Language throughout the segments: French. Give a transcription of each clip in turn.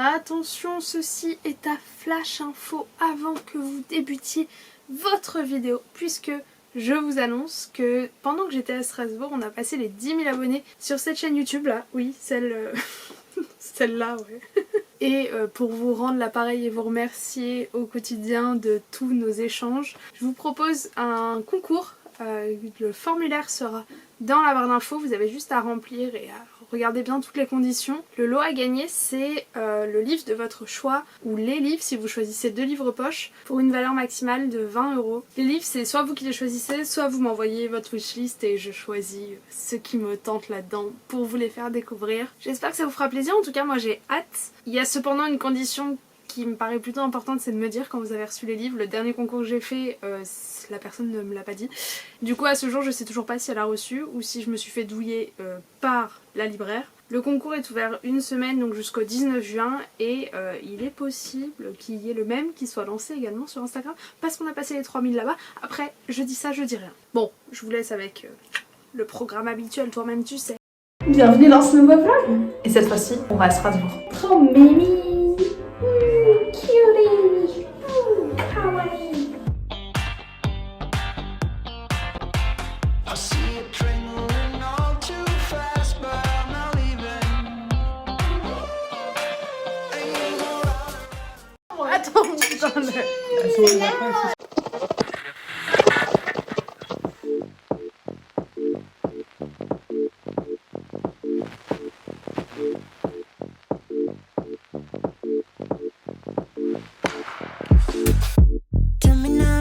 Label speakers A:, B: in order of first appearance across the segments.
A: Attention, ceci est à flash info avant que vous débutiez votre vidéo, puisque je vous annonce que pendant que j'étais à Strasbourg, on a passé les 10 000 abonnés sur cette chaîne YouTube là, oui, celle-là, ouais. Et pour vous rendre l'appareil et vous remercier au quotidien de tous nos échanges, je vous propose un concours. Le formulaire sera dans la barre d'infos, vous avez juste à remplir et à regarder bien toutes les conditions. Le lot à gagner, c'est le livre de votre choix, ou les livres si vous choisissez 2 livres poche, pour une valeur maximale de 20 €. Les livres, c'est soit vous qui les choisissez, soit vous m'envoyez votre wishlist et je choisis ce qui me tente là-dedans pour vous les faire découvrir. J'espère que ça vous fera plaisir, en tout cas moi j'ai hâte. Il y a cependant une condition qui me paraît plutôt importante, c'est de me dire quand vous avez reçu les livres. Le dernier concours que j'ai fait, la personne ne me l'a pas dit. Du coup à ce jour je sais toujours pas si elle a reçu ou si je me suis fait douiller par la libraire. Le concours est ouvert une semaine, donc jusqu'au 19 juin, et il est possible qu'il y ait le même qui soit lancé également sur Instagram, parce qu'on a passé les 3000 là-bas. Après, je dis ça, je dis rien. Bon, je vous laisse avec le programme habituel, toi-même tu sais.
B: Bienvenue dans ce nouveau vlog. Et cette fois-ci, on va à Strasbourg.
A: Oh Mimi,
B: cutie, kawaii.
A: attends, dans le...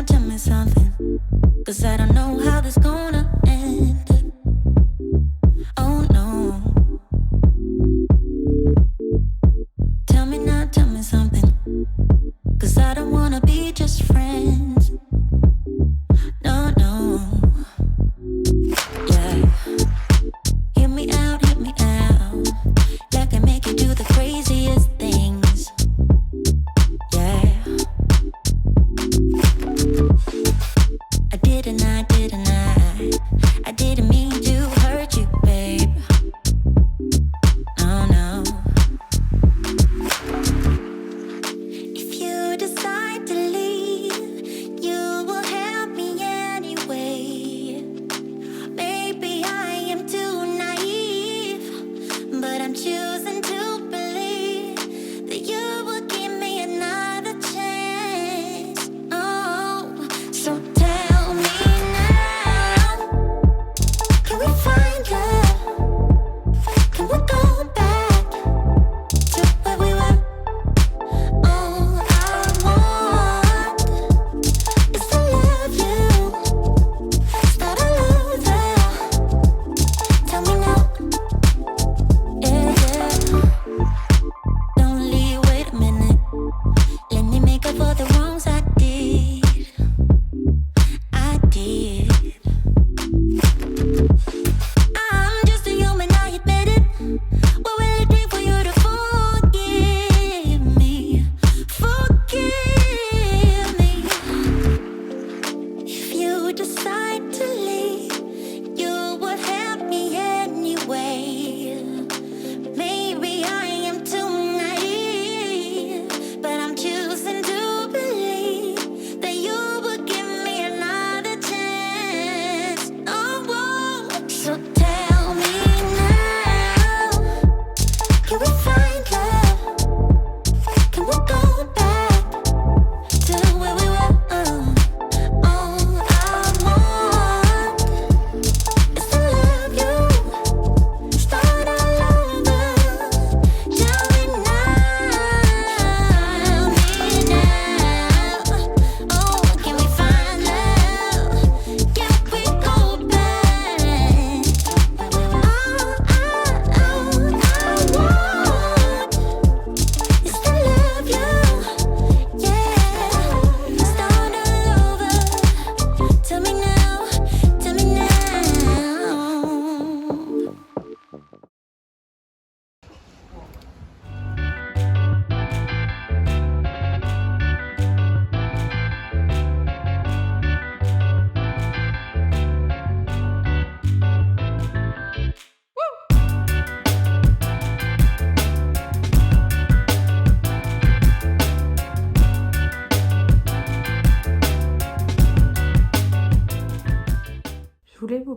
C: Tell me something, 'cause I don't know how this gonna end. Oh no. Tell me something, 'cause I don't wanna be just friends. No, no. Yeah. Hear me out, like I make you do the craziest things. Yeah. I didn't mean to hurt you, babe. No, no. If you decide to leave, you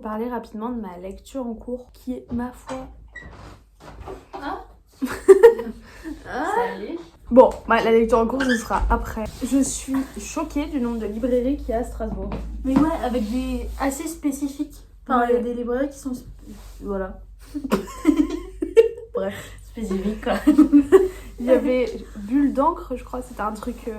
A: parler rapidement de ma lecture en cours qui est, ma foi...
B: Salut.
A: Bon, la lecture en cours, ce sera après. Je suis choquée du nombre de librairies qu'il y a à Strasbourg.
B: Mais ouais, avec des assez spécifiques. Enfin, il y a
A: Ouais.
B: des librairies qui sont... Voilà. Bref, spécifiques quoi.
A: Il y avait Bulle d'encre, je crois, c'était un truc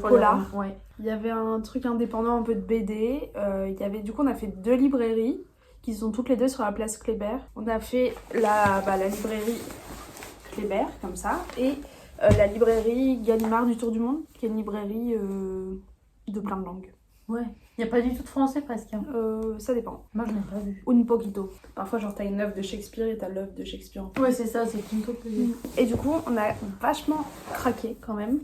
A: polar.
B: Ouais.
A: Il y avait un truc indépendant, un peu de BD. Il y avait, du coup, on a fait 2 librairies qui sont toutes les 2 sur la place Kléber. On a fait la librairie Kléber, comme ça, et la librairie Gallimard du Tour du Monde, qui est une librairie de plein de langues.
B: Ouais. Il n'y a pas du tout de français presque. Hein.
A: Ça dépend.
B: Moi, je n'ai pas vu.
A: Un poquito. Parfois, genre, t'as une œuvre de Shakespeare et t'as l'œuvre de Shakespeare.
B: Ouais, c'est ça, c'est plutôt que...
A: Et du coup, on a vachement craqué quand même.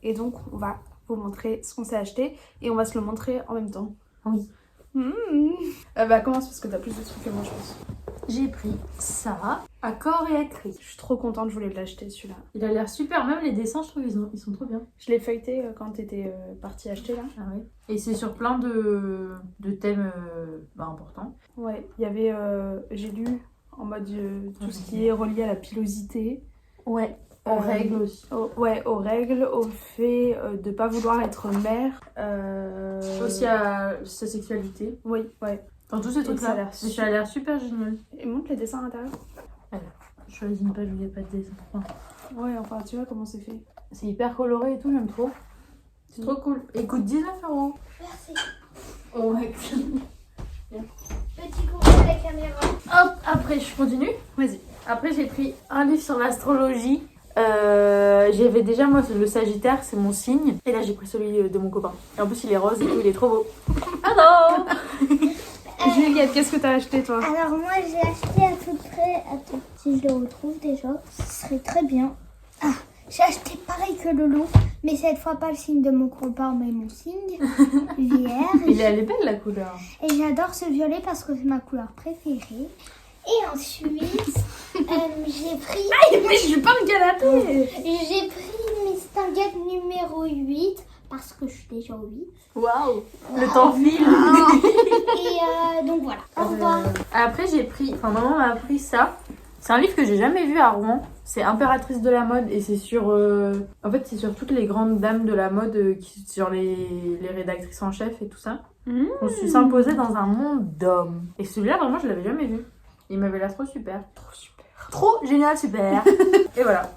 A: Et donc, on va vous montrer ce qu'on s'est acheté et on va se le montrer en même temps.
B: Oui.
A: Bah, commence parce que t'as plus de trucs que moi, je pense.
B: J'ai pris ça, à corps et à cri.
A: Je suis trop contente, je voulais l'acheter celui-là.
B: Il a l'air super, même les dessins, je trouve, ils sont trop bien.
A: Je l'ai feuilleté quand t'étais partie acheter là.
B: Ah ouais. Et c'est sur plein de thèmes importants.
A: Ouais, il y avait, j'ai lu en mode tout ce qui est relié à la pilosité.
B: Ouais. Aux règles aussi.
A: Aux règles, au fait de pas vouloir être mère.
B: Aussi à sa sexualité.
A: Oui, ouais.
B: Enfin, tous ces
A: Et ça a
B: trucs-là.
A: l'air
B: Mais ça a l'air super génial.
A: Et montre les dessins à l'intérieur.
B: Je choisis une page où il n'y a pas de dessin. Enfin,
A: Ouais, enfin, tu vois comment c'est fait.
B: c'est hyper coloré et tout, j'aime trop. C'est trop cool. Et coûte 19€.
D: Merci.
B: Oh my
D: Petit coucou à la caméra.
B: Hop, après je continue.
A: Vas-y.
B: Après j'ai pris un livre sur l'astrologie. J'avais déjà moi le Sagittaire, c'est mon signe. Et là j'ai pris celui de mon copain. Et en plus il est rose et tout, il est trop beau. Ah non.
A: Juliette, qu'est-ce que t'as acheté toi?
D: Alors moi j'ai acheté à tout près, attends, si je le retrouve déjà, ce serait très bien. Ah, j'ai acheté pareil que Lolo, mais cette fois pas le signe de mon copain, mais mon signe, vierge.
B: Elle est belle la couleur.
D: Et j'adore ce violet parce que c'est ma couleur préférée. Et ensuite, j'ai pris...
A: Mais je suis pas un canapé!
D: J'ai pris mes stinguettes numéro 8 parce que je suis déjà au 8.
B: Waouh. Le temps file.
D: Et donc voilà. Au revoir.
B: Après j'ai pris, enfin maman m'a appris ça. C'est un livre que j'ai jamais vu à Rouen. C'est Impératrice de la mode et c'est sur, en fait c'est sur toutes les grandes dames de la mode, sur les rédactrices en chef et tout ça. On se s'imposait dans un monde d'hommes. Et celui-là vraiment je l'avais jamais vu. Il m'avait l'air trop super. Trop super. Trop génial super. Et voilà.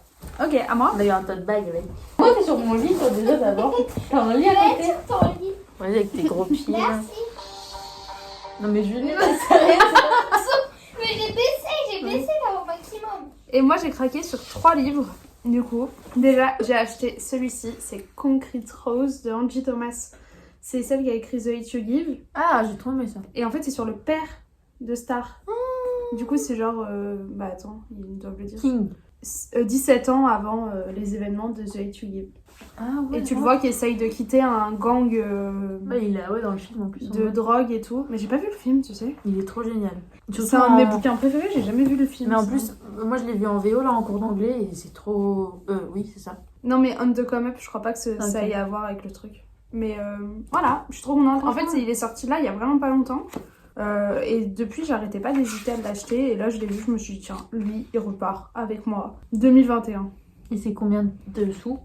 A: Ok, à moi.
B: D'ailleurs un tote bag avec. Pourquoi t'es sur mon lit toi déjà d'abord? T'as un lit à côté?
D: Sur ton lit.
B: Vas-y avec tes gros pieds. là.
D: Merci.
B: Non mais Julie,
D: Mais j'ai baissé là au maximum.
A: Et moi j'ai craqué sur 3 livres du coup. Déjà j'ai acheté celui-ci, c'est Concrete Rose de Angie Thomas. C'est celle qui a écrit The Hate You Give.
B: Ah j'ai trop aimé ça.
A: Et en fait c'est sur le père de Star. Du coup c'est genre, bah attends, ils doivent le dire.
B: King.
A: 17 ans avant les événements de The Hate You Give.
B: Ah ouais.
A: Et tu le vois qui essaye de quitter un gang
B: Ouais, il est dans le film en plus.
A: de drogue et tout. Mais j'ai pas vu le film, tu sais.
B: Il est trop génial.
A: C'est un de mes bouquins préférés, j'ai jamais vu le film.
B: Mais en
A: ça.
B: plus, moi je l'ai vu en VO là en cours d'anglais et c'est trop. Oui, c'est ça.
A: Non mais On the Come Up, je crois pas que ça ait à voir avec le truc. Mais voilà, je suis trop contente. En fait, il est sorti là il y a vraiment pas longtemps. Et depuis, j'arrêtais pas d'hésiter à l'acheter. Et là, je l'ai vu, je me suis dit, tiens, lui, il repart avec moi. 2021.
B: Et c'est combien de sous?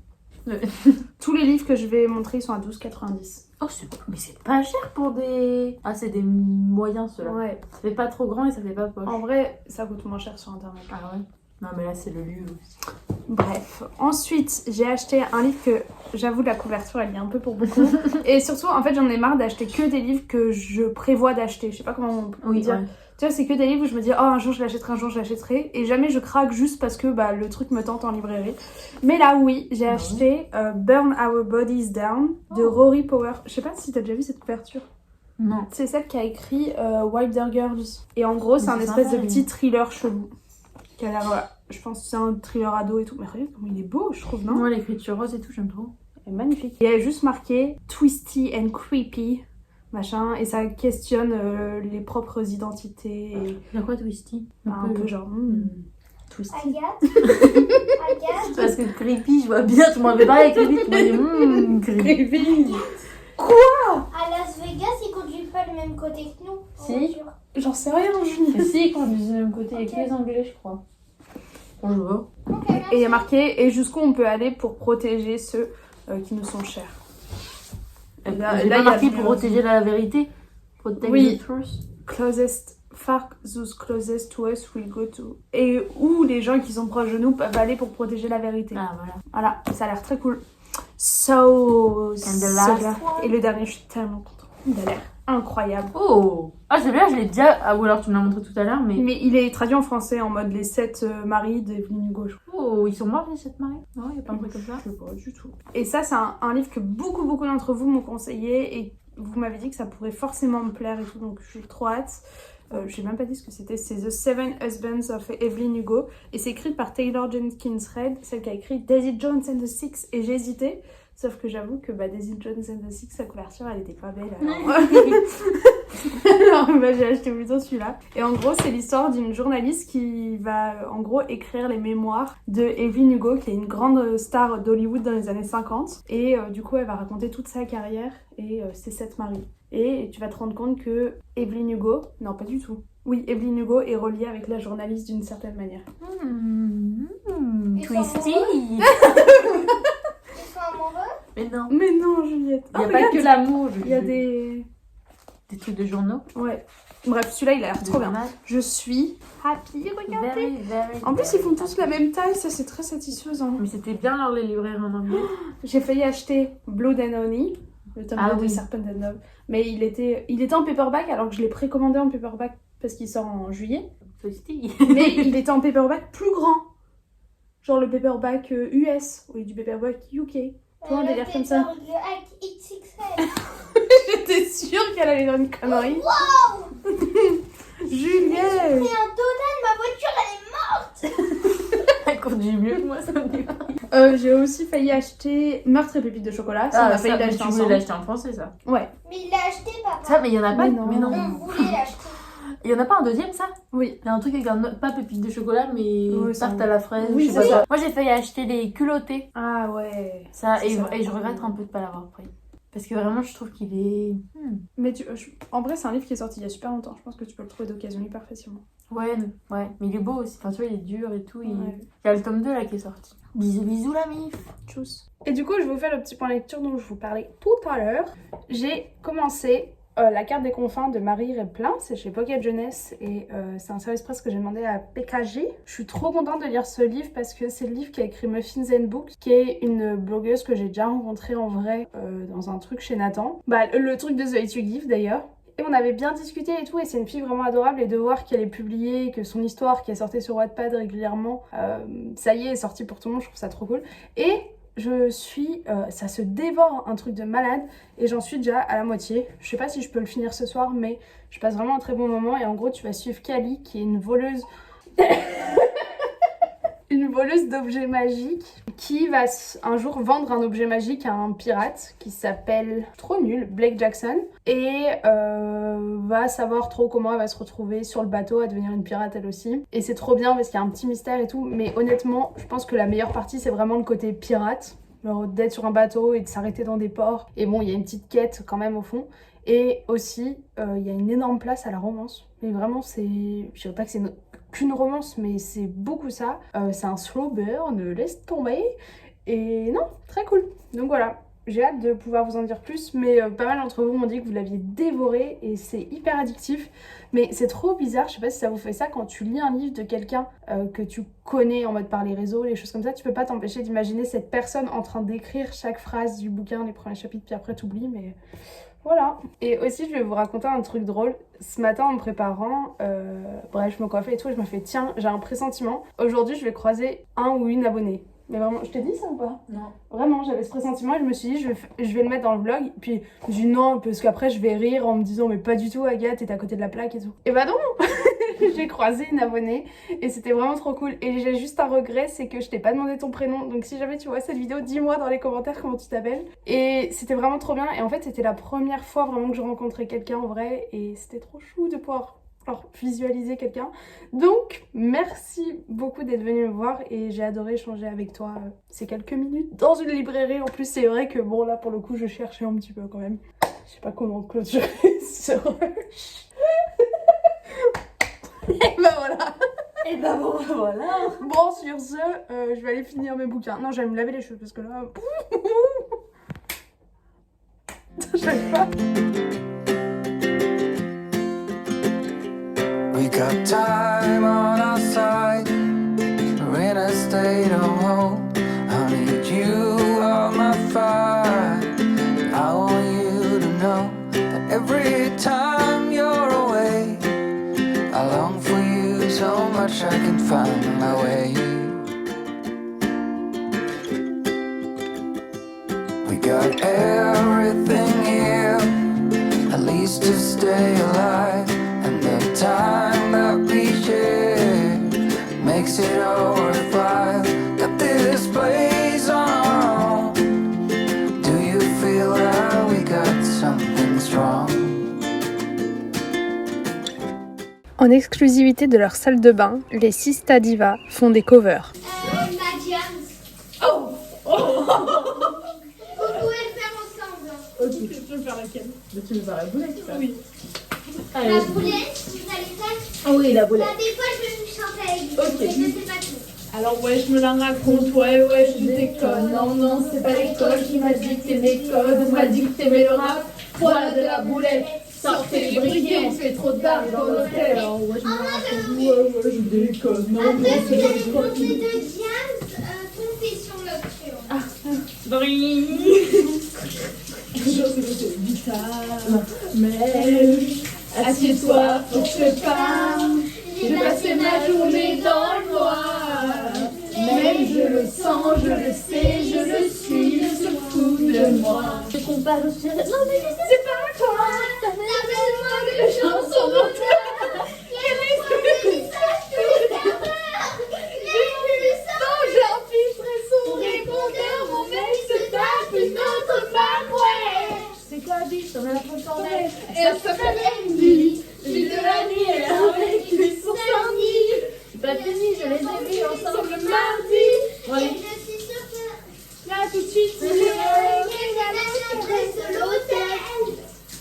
A: Tous les livres que je vais montrer ils sont à 12,90.
B: Oh, mais c'est pas cher pour des. Ah, c'est des moyens ceux-là.
A: Ouais.
B: Ça fait pas trop grand et ça fait pas poche.
A: En vrai, ça coûte moins cher sur internet.
B: Ah ouais? Non, mais là c'est le luxe.
A: Bref. Ensuite, j'ai acheté un livre que j'avoue, la couverture elle y est un peu pour beaucoup. Et surtout, en fait, j'en ai marre d'acheter que des livres que je prévois d'acheter. Je sais pas comment on peut dire.
B: Ouais.
A: Tu vois, c'est que des livres où je me dis, oh, un jour je l'achèterai, un jour je l'achèterai. Et jamais je craque juste parce que bah, le truc me tente en librairie. Mais là, oui, j'ai acheté Burn Our Bodies Down de Rory Power. Je sais pas si t'as déjà vu cette couverture.
B: Non.
A: C'est celle qui a écrit Wilder Girls. Et en gros, c'est un espèce
B: sympa,
A: de
B: lui.
A: petit thriller chelou. Qui a l'air, voilà, je pense que c'est un thriller ado et tout. Mais regarde comment il est beau, je trouve, non?
B: Moi, l'écriture rose et tout, j'aime trop.
A: Elle est magnifique. Il y a juste marqué Twisty and Creepy, machin. Et ça questionne les propres identités. Et,
B: Il y a quoi, Twisty?
A: un peu genre, Twisty.
D: Agathe. Agathe.
B: Parce que creepy, je vois bien, tu m'en avais parlé avec creepy, tu m'as dit creepy.
D: À Las Vegas, ils conduisent pas le même côté que nous. en
B: Si.
D: voiture.
A: J'en sais rien, Julie.
B: Et si, quand je disais de mon côté, il y a que les anglais, je crois. On le voit.
A: Et il y a marqué « Et jusqu'où on peut aller pour protéger ceux qui nous sont chers ».
B: Et
A: là,
B: là,
A: il y a
B: marqué
A: du-
B: pour protéger la vérité. Protect
A: Oui.
B: the truth.
A: Closest, far those closest to us will go to. Et où les gens qui sont proches de nous peuvent aller pour protéger la vérité.
B: Ah, voilà.
A: Voilà, ça a l'air très cool. So,
B: And the last
A: celui-là.
B: one.
A: Et le dernier, je suis tellement contente. Il a l'air incroyable.
B: Oh! Ah, celui-là, je l'ai déjà. Ah, ou alors tu me l'as montré tout à l'heure, mais.
A: Mais il est traduit en français en mode les 7 maris d'Evelyne Hugo. Je
B: Oh, ils sont morts, les 7 maris? Non, il n'y a pas un truc comme ça.
A: sais pas du tout. Et ça, c'est un livre que beaucoup d'entre vous m'ont conseillé et vous m'avez dit que ça pourrait forcément me plaire et tout, donc je suis trop hâte. J'ai même pas dit ce que c'était. C'est The Seven Husbands of Evelyn Hugo et c'est écrit par Taylor Jenkins Reid, celle qui a écrit Daisy Jones and the Six. Et j'ai hésité, sauf que j'avoue que Daisy Jones and the Six, sa couverture, elle était pas belle. Alors j'ai acheté plutôt celui-là. Et en gros, c'est l'histoire d'une journaliste qui va en gros écrire les mémoires de Evelyn Hugo, qui est une grande star d'Hollywood dans les années 50. Et du coup, elle va raconter toute sa carrière et ses 7 maris. Et tu vas te rendre compte que Evelyn Hugo, non pas du tout. Oui, Evelyn Hugo est reliée avec la journaliste d'une certaine manière.
D: Ils sont
B: Twisty!
D: Ils sont amoureux?
B: Mais non.
A: Mais non, Juliette.
B: Il n'y a
A: Oh,
B: pas
A: regarde,
B: que l'amour.
A: il y a des...
B: trucs de journaux.
A: Ouais. Bref, celui-là, il a l'air trop bien.
B: Journal.
A: Je suis happy, regardez.
B: Very, very,
A: En plus,
B: very
A: ils font tous la même taille, ça c'est très satisfaisant.
B: Mais c'était bien alors les libraires en anglais.
A: J'ai failli acheter Blood and Honey, le tome 2
B: Ah
A: de
B: oui.
A: Serpent and Dove, mais il était en paperback alors que je l'ai précommandé en paperback parce qu'il sort en juillet.
B: Twisty.
A: Mais il était en paperback plus grand. Genre le paperback US, ou du paperback UK. Tu vois, un délire comme ça.
D: Le XXL.
A: J'étais sûre qu'elle allait dans une connerie.
D: Wow!
A: Juliette!
D: J'ai pris un total, ma voiture elle est morte!
B: Elle conduit mieux que moi, ça me dit.
A: J'ai aussi failli acheter Meurtre et pépites de chocolat. Ça, on a failli l'acheter
B: tu voulais
A: ensemble.
B: l'acheter en français, ça.
A: Ouais.
D: Mais il l'a acheté, papa.
B: Ça, mais il y en a pas.
A: Mais non.
B: Mais non.
D: On voulait l'acheter.
B: Il y en a pas un deuxième, ça?
A: Oui.
B: Il y a un truc avec un pas pépite de chocolat, mais
A: Ouais, ça
B: tarte
A: va.
B: à la fraise.
A: Oui,
B: je sais
A: c'est
B: pas
A: ça.
B: quoi. Moi, j'ai failli acheter les culottés.
A: Ah ouais.
B: Ça,
A: C'est
B: et,
A: ça.
B: et je regrette un peu de pas l'avoir pris. Parce que vraiment, je trouve qu'il est.
A: Mais en vrai, c'est un livre qui est sorti il y a super longtemps. Je pense que tu peux le trouver d'occasion hyper facilement.
B: Ouais, ouais. Mais il est beau aussi. Enfin, tu vois, il est dur et tout. Il
A: Ouais.
B: y a le tome 2 là qui est sorti. Bisous, bisous, la mif.
A: Tchuss. Et du coup, je vais vous faire le petit point lecture dont je vous parlais tout à l'heure. J'ai commencé La carte des confins de Marie Replin, c'est chez Pocket Jeunesse et c'est un service presse que j'ai demandé à PKG. Je suis trop contente de lire ce livre parce que c'est le livre qui a écrit Muffins and Books, qui est une blogueuse que j'ai déjà rencontrée en vrai dans un truc chez Nathan. Bah, le truc de The Hate You Give d'ailleurs. Et on avait bien discuté et tout, et c'est une fille vraiment adorable, et de voir qu'elle est publiée, que son histoire qui est sortie sur Wattpad régulièrement, ça y est sortie pour tout le monde, je trouve ça trop cool. Et je suis... ça se dévore, un truc de malade, et j'en suis déjà à la moitié. Je sais pas si je peux le finir ce soir, mais je passe vraiment un très bon moment, et en gros tu vas suivre Kali, qui est une voleuse... une voleuse d'objets magiques qui va un jour vendre un objet magique à un pirate qui s'appelle, trop nul, Blake Jackson, et va savoir trop comment elle va se retrouver sur le bateau à devenir une pirate elle aussi. Et c'est trop bien parce qu'il y a un petit mystère et tout, mais honnêtement je pense que la meilleure partie c'est vraiment le côté pirate, genre d'être sur un bateau et de s'arrêter dans des ports, et bon il y a une petite quête quand même au fond. Et aussi, il y a une énorme place à la romance. Mais vraiment, c'est... Je dirais pas que c'est qu'une romance, mais c'est beaucoup ça. C'est un slow burn, laisse tomber. Et non, très cool. Donc voilà, j'ai hâte de pouvoir vous en dire plus. Mais pas mal d'entre vous m'ont dit que vous l'aviez dévoré et c'est hyper addictif. Mais c'est trop bizarre, je sais pas si ça vous fait ça, quand tu lis un livre de quelqu'un que tu connais en mode par les réseaux, les choses comme ça, tu peux pas t'empêcher d'imaginer cette personne en train d'écrire chaque phrase du bouquin, les premiers chapitres, puis après t'oublies, mais... Voilà. Et aussi, je vais vous raconter un truc drôle. Ce matin, en me préparant, bref, je me coiffais et tout, je me fais, tiens, j'ai un pressentiment. Aujourd'hui, je vais croiser un ou une abonnée. Mais vraiment, je t'ai dit ça ou pas?
B: Non.
A: Vraiment, j'avais ce pressentiment et je me suis dit, je vais le mettre dans le vlog. Puis, je me suis dit non, parce qu'après, je vais rire en me disant, mais pas du tout, Agathe, t'es à côté de la plaque et tout. Et bah non. J'ai croisé une abonnée et c'était vraiment trop cool. Et j'ai juste un regret, c'est que je t'ai pas demandé ton prénom. Donc si jamais tu vois cette vidéo, dis-moi dans les commentaires comment tu t'appelles. Et c'était vraiment trop bien. Et en fait, c'était la première fois vraiment que je rencontrais quelqu'un en vrai. Et c'était trop chou de pouvoir visualiser quelqu'un. Donc, merci beaucoup d'être venu me voir. Et j'ai adoré échanger avec toi ces quelques minutes dans une librairie. En plus, c'est vrai que bon, là, pour le coup, je cherchais un petit peu quand même. Je sais pas comment clôturer ce rush.
B: Et bah bon, voilà.
A: Bon, sur ce, je vais aller finir mes bouquins. Non, j'allais me laver les cheveux parce que là... J'arrive pas.
E: We got time on our side. We're in a state of hope. I need you on my fire. I want you to know that every time you're away, I long for you so much I can find my way. We got everything here, at least to stay alive. And the time that we share makes it all worthwhile. Got this place on our own. Do you feel that we got something strong?
A: En exclusivité de leur salle de bain, les Sista Diva font des covers.
D: Nadia. Oh. Vous pouvez le faire ensemble.
B: Ok, tu peux faire laquelle? Tu veux faire la boulette? Oui.
D: La boulette, vous allez faire.
B: Ah oui, la boulette.
D: Là, des fois, je vais chanter avec vous.
B: Ok.
D: Mais je sais pas tout.
B: Alors ouais, je me la raconte, ouais, je déconne. Non, c'est pas l'école qui m'a dit que t'aimais code, on m'a dit que t'aimais le rap. Voilà de la boulette, sortez les briquets, on fait trop d'art dans l'hôtel. Alors ouais, je me la raconte, ouais, je déconne. Non,
D: Après, vous allez
B: c'est
D: chanter
B: pas
D: de James, Confession nocturne.
B: c'est guitare, mais assieds-toi, faut que je te parle. J'ai passé ma journée dans le noir. Même je le sens, je le sais, je le suis, je se fous de moi. Je compare aussi. Non, mais je sais pas quoi. T'as tellement de chansons dans toi. J'ai plus le sang, j'enregistrerai son répondeur. Mon mec se tape une autre femme, ouais. C'est quoi, biche? T'en as la fondée. Elle s'appelle Andy. J'ai de la nuit, elle est avec lui son samedi. Pas fini, je les ai vus ensemble le mardi. Ouais.
D: Et je suis sûre que
B: Là, tout de suite,
D: c'est l'adresse de l'hôtel.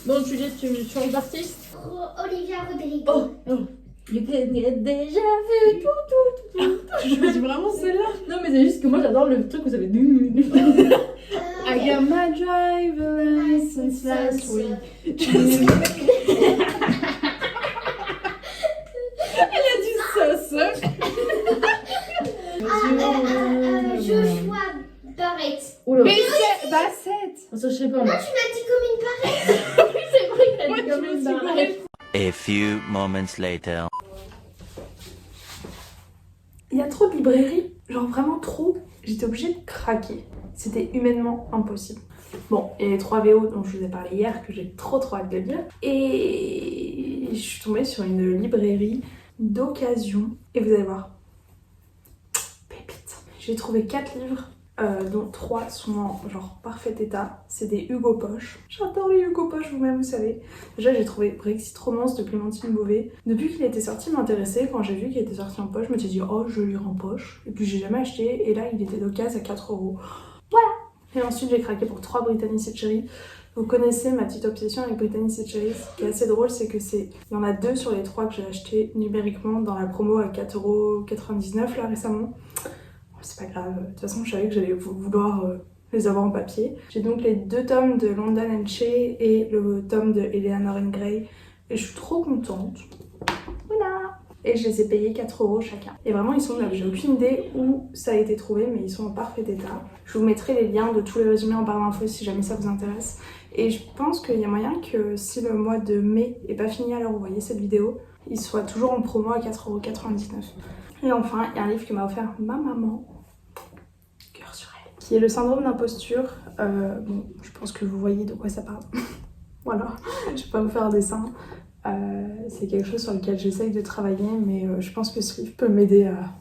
B: Bon, Juliette, tu changes d'artiste?
D: Olivia Rodrigo.
B: Oh. You can get déjà vu tout.
A: Je choisis vraiment celle-là.
B: Non, mais c'est juste que moi j'adore le truc où ça fait.
A: I got my driver license last week. Elle a dit ça.
D: Joshua Barrett.
B: Oula.
A: Bassette.
B: Ça, je sais pas.
D: Non,
B: Moi.
D: tu m'as dit comme une barrette.
B: C'est vrai qu'elle
A: Moi,
B: dit comme
A: tu
B: une
A: me dis
B: barrette.
F: A few moments later.
A: Il y a trop de librairies, genre vraiment trop. J'étais obligée de craquer. C'était humainement impossible. Bon, il y a les 3 VO dont je vous ai parlé hier que j'ai trop hâte de lire. Et je suis tombée sur une librairie d'occasion. Et vous allez voir. Pépite. J'ai trouvé 4 livres. Dont 3 sont en genre parfait état. C'est des Hugo Poche. J'adore les Hugo Poche, vous-même vous savez. Déjà j'ai trouvé Brexit Romance de Clémentine Beauvais. Depuis qu'il était sorti, il m'intéressait. Quand j'ai vu qu'il était sorti en poche, je me suis dit oh je vais lire en poche. Et puis j'ai jamais acheté. Et là il était d'occasion à 4 €. Voilà. Et ensuite j'ai craqué pour 3 Brittany Setcherry. Vous connaissez ma petite obsession avec Brittany Setcherry. Ce qui est assez drôle, c'est que il y en a 2 sur les 3 que j'ai acheté numériquement dans la promo à 4,99 € là récemment. C'est pas grave, de toute façon je savais que j'allais vouloir les avoir en papier. J'ai donc les 2 tomes de London and Shea et le tome de Eleanor and Gray et je suis trop contente. Voilà. Et je les ai payés 4 € chacun. Et vraiment ils sont neufs, j'ai aucune idée où ça a été trouvé mais ils sont en parfait état. Je vous mettrai les liens de tous les résumés en barre d'infos si jamais ça vous intéresse. Et je pense qu'il y a moyen que si le mois de mai est pas fini à l'heure où vous voyez cette vidéo, il soit toujours en promo à 4,99 €. Et enfin, il y a un livre que m'a offert ma maman, cœur sur elle, qui est le syndrome d'imposture. Bon, je pense que vous voyez de quoi ça parle. Voilà, je vais pas vous faire un dessin. C'est quelque chose sur lequel j'essaye de travailler, mais je pense que ce livre peut m'aider à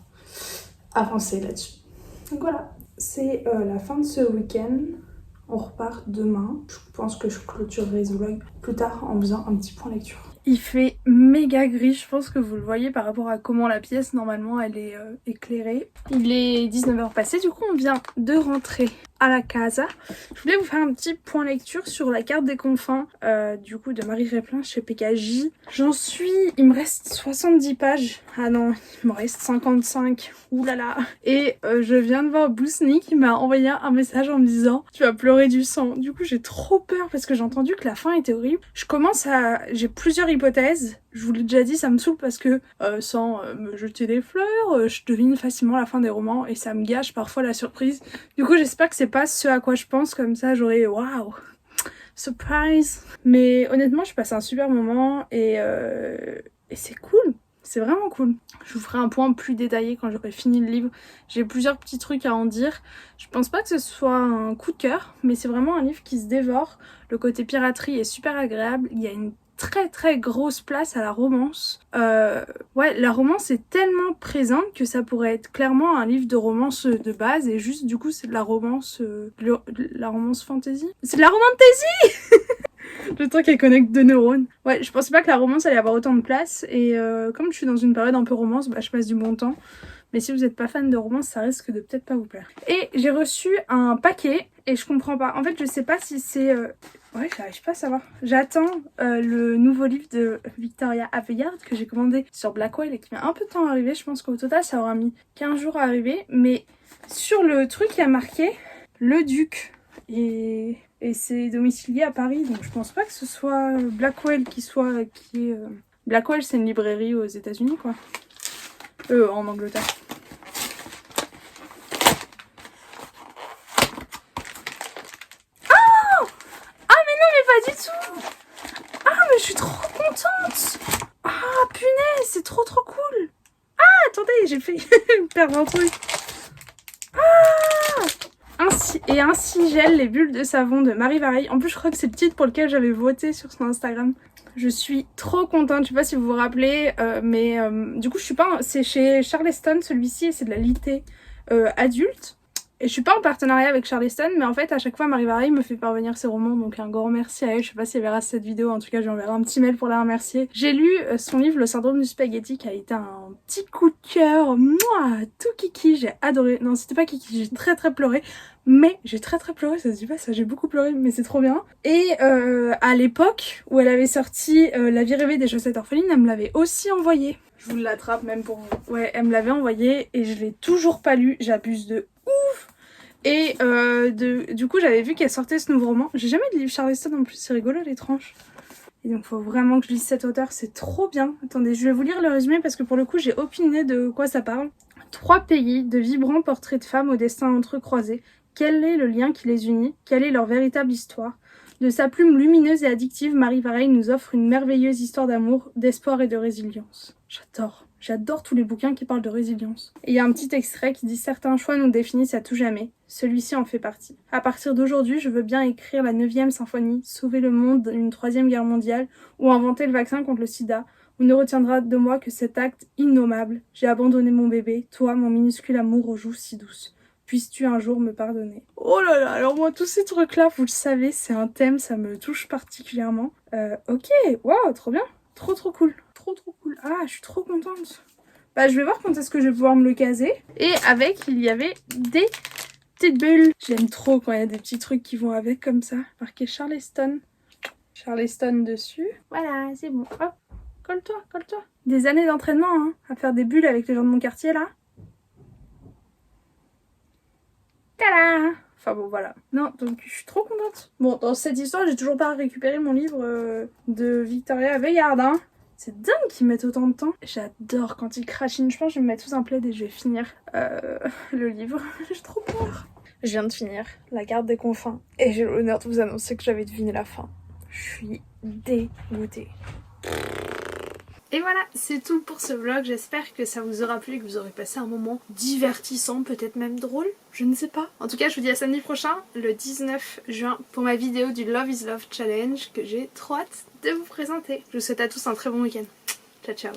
A: avancer là-dessus. Donc voilà, c'est la fin de ce week-end. On repart demain. Je pense que je clôturerai ce vlog plus tard en faisant un petit point lecture. Il fait méga gris, je pense que vous le voyez par rapport à comment la pièce normalement elle est éclairée. Il est 19 h passé, du coup on vient de rentrer à la casa. Je voulais vous faire un petit point lecture sur la carte des confins du coup de Marie Replin chez PKJ. Il me reste 70 pages. Ah non, il me reste 55. Ouh là là. Et je viens de voir Bousni qui m'a envoyé un message en me disant tu vas pleurer du sang. Du coup j'ai trop peur parce que j'ai entendu que la fin était horrible. J'ai plusieurs hypothèses. Je vous l'ai déjà dit, ça me saoule parce que sans me jeter des fleurs, je devine facilement la fin des romans et ça me gâche parfois la surprise. Du coup j'espère que c'est pas ce à quoi je pense, comme ça j'aurai waouh, surprise. Mais honnêtement je passe un super moment et c'est cool. C'est vraiment cool. Je vous ferai un point plus détaillé quand j'aurai fini le livre. J'ai plusieurs petits trucs à en dire. Je pense pas que ce soit un coup de cœur, mais c'est vraiment un livre qui se dévore. Le côté piraterie est super agréable. Il y a une très grosse place à la romance. Ouais, la romance est tellement présente que ça pourrait être clairement un livre de romance de base et juste du coup c'est de la romance la romance fantasy. C'est de la romantasy. Le temps qu'elle connecte deux neurones. Ouais, je pensais pas que la romance allait avoir autant de place et comme je suis dans une période un peu romance, bah je passe du bon temps. Mais si vous n'êtes pas fan de romance, ça risque de peut-être pas vous plaire. Et j'ai reçu un paquet et je comprends pas. En fait, je sais pas si c'est... Ouais, j'arrive pas à savoir. J'attends le nouveau livre de Victoria Aveyard que j'ai commandé sur Blackwell et qui met un peu de temps à arriver. Je pense qu'au total, ça aura mis 15 jours à arriver. Mais sur le truc, il y a marqué Le Duc. Et c'est domicilié à Paris. Donc je pense pas que ce soit Blackwell Blackwell, c'est une librairie aux États-Unis, quoi. En Angleterre. Pas du tout. Ah mais je suis trop contente. Ah punaise, c'est trop cool. Ah attendez, j'ai fait perdre un truc. Ah un sigel, les bulles de savon de Marie Vareille. En plus je crois que c'est le titre pour lequel j'avais voté sur son Instagram. Je suis trop contente, je sais pas si vous vous rappelez, mais du coup je suis pas... C'est chez Charleston celui-ci et c'est de la litté adulte. Et je suis pas en partenariat avec Charleston, mais en fait à chaque fois Marie Vareille me fait parvenir ses romans, donc un grand merci à elle. Je sais pas si elle verra cette vidéo, en tout cas j'enverrai un petit mail pour la remercier. J'ai lu son livre Le syndrome du spaghetti qui a été un petit coup de cœur, moi tout kiki, j'ai adoré. Non c'était pas kiki, j'ai très pleuré, mais j'ai très pleuré, ça se dit pas ça, j'ai beaucoup pleuré, mais c'est trop bien. Et à l'époque où elle avait sorti La vie rêvée des chaussettes orphelines, elle me l'avait aussi envoyé. Je vous l'attrape même pour vous. Ouais, elle me l'avait envoyé et je l'ai toujours pas lu, j'abuse de ouf. Et du coup j'avais vu qu'elle sortait ce nouveau roman. J'ai jamais de livre Charleston en plus, c'est rigolo les tranches. Et donc faut vraiment que je lise cet auteur, c'est trop bien. Attendez, je vais vous lire le résumé parce que pour le coup j'ai aucune idée de quoi ça parle. 3 pays, de vibrants portraits de femmes au destin entrecroisé. Quel est le lien qui les unit? Quelle est leur véritable histoire? De sa plume lumineuse et addictive, Marie Vareille nous offre une merveilleuse histoire d'amour, d'espoir et de résilience. J'adore tous les bouquins qui parlent de résilience. Et il y a un petit extrait qui dit « Certains choix nous définissent à tout jamais. Celui-ci en fait partie. À partir d'aujourd'hui, je veux bien écrire la 9e symphonie, sauver le monde d'une 3e guerre mondiale ou inventer le vaccin contre le sida. On ne retiendra de moi que cet acte innommable. J'ai abandonné mon bébé, toi, mon minuscule amour aux joues si douces. Puisses-tu un jour me pardonner ?» Oh là là, alors moi tous ces trucs-là, vous le savez, c'est un thème, ça me touche particulièrement. Ok, waouh, trop bien. Trop cool. Trop cool. Ah, je suis trop contente. Bah, je vais voir quand est-ce que je vais pouvoir me le caser. Et avec, il y avait des petites bulles. J'aime trop quand il y a des petits trucs qui vont avec comme ça. Marqué Charleston. Charleston dessus. Voilà, c'est bon. Hop, colle-toi. Des années d'entraînement, hein, à faire des bulles avec les gens de mon quartier, là. Tada! Enfin bon, voilà. Non, donc je suis trop contente. Bon, dans cette histoire, j'ai toujours pas récupéré mon livre de Victoria Aveyard, hein. C'est dingue qu'ils mettent autant de temps. J'adore quand ils crachinent. Je pense que je vais me mettre sous un plaid et je vais finir le livre. J'ai trop peur. Je viens de finir La Garde des Confins et j'ai l'honneur de vous annoncer que j'avais deviné la fin. Je suis dégoûtée. Et voilà, c'est tout pour ce vlog. J'espère que ça vous aura plu et que vous aurez passé un moment divertissant, peut-être même drôle, je ne sais pas. En tout cas, je vous dis à samedi prochain, le 19 juin, pour ma vidéo du Love is Love Challenge que j'ai trop hâte de vous présenter. Je vous souhaite à tous un très bon week-end. Ciao, ciao.